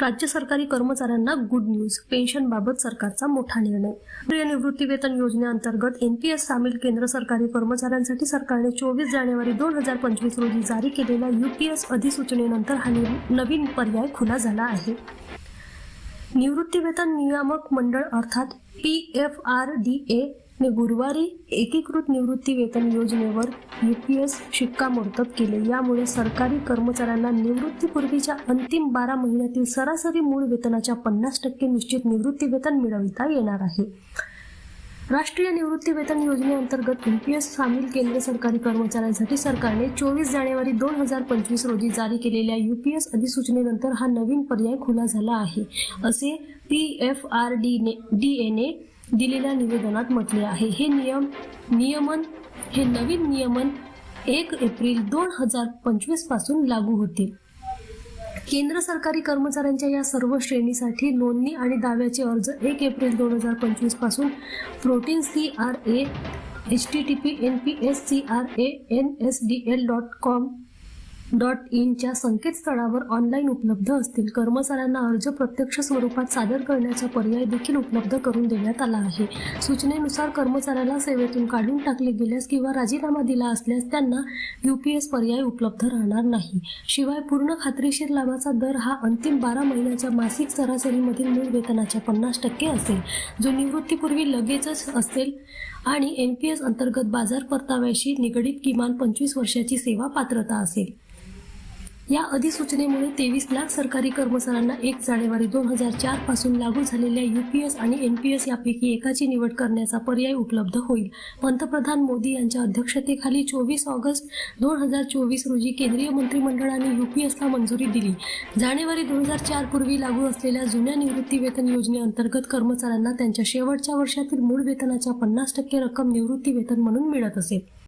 राज्य सरकारी कर्मचाऱ्यांना गुड न्यूज. पेन्शनबाबत सरकारचा मोठा निर्णय. राष्ट्रीय निवृत्तीवेतन योजनेअंतर्गत एनपीएस सामील केंद्र सरकारी कर्मचाऱ्यांसाठी सरकारने 24 जानेवारी 2025 रोजी जारी केलेल्या यूपीएस अधिसूचनेनंतर हा नवीन पर्याय खुला झाला आहे. निवृत्तीवेतन नियामक मंडळ अर्थात PFRDA ने गुरुवारी एकीकृत निवृत्ती वेतन योजनेवर यूपीएस शिक्कामोर्तब केले. यामुळे सरकारी कर्मचाऱ्यांना निवृत्तीपूर्वीच्या अंतिम 12 महिन्यातील सरासरी मूळ वेतनाच्या 50% निश्चित निवृत्ती वेतन मिळविता येणार आहे. राष्ट्रीय निवृत्ती वेतन योजनेअंतर्गत एनपीएस सामील केंद्र सरकारी कर्मचाऱ्यांसाठी सरकारने 24 जानेवारी 2025 रोजी जारी केलेल्या यूपीएस अधिसूचनेनंतर हा नवीन पर्याय खुला झाला आहे, असे PFRDA ने दिलेल्या निवेदनात म्हटले आहे. हे नवीन नियमन 1 एप्रिल 2025 पासून लागू होतील. केंद्र सरकारी कर्मचाऱ्यांच्या या सर्व श्रेणीसाठी नोंदणी आणि दाव्याचे अर्ज 1 एप्रिल 2025 पासून प्रोटीन CRA http://npscra.nsdl.com.in च्या संकेतस्थळावर ऑनलाईन उपलब्ध असतील. कर्मचाऱ्यांना अर्ज प्रत्यक्ष स्वरूपात सादर करण्याचा पर्याय देखील उपलब्ध करून देण्यात आला आहे. सूचनेनुसार कर्मचाऱ्याला सेवेतून काढून टाकले गेल्यास किंवा राजीनामा दिला असल्यास त्यांना यूपीएस पर्याय उपलब्ध राहणार नाही. शिवाय पूर्ण खात्रीशीर लाभाचा दर हा अंतिम 12 महिन्याच्या मासिक सरासरीमधील मूळ वेतनाच्या 50% असेल, जो निवृत्तीपूर्वी लगेचच असेल आणि एनपीएस अंतर्गत बाजार परताव्याशी निगडीत किमान 25 वर्षाची सेवा पात्रता असेल. या अधिसूचनेमुळे 23 लाख सरकारी कर्मचाऱ्यांना 1 जानेवारी 2004 पासून लागू झालेल्या यूपीएस आणि एनपीएस यापैकी एकाची निवड करण्याचा पर्याय उपलब्ध होईल. पंतप्रधान मोदी यांच्या अध्यक्षतेखाली 24 ऑगस्ट 2024 रोजी केंद्रीय मंत्रिमंडळाने यूपीएसला मंजुरी दिली. जानेवारी 2004 पूर्वी लागू असलेल्या जुन्या निवृत्ती वेतन योजनेअंतर्गत कर्मचाऱ्यांना त्यांच्या शेवटच्या वर्षातील मूळ वेतनाच्या 50% रक्कम निवृत्ती वेतन म्हणून मिळत असे.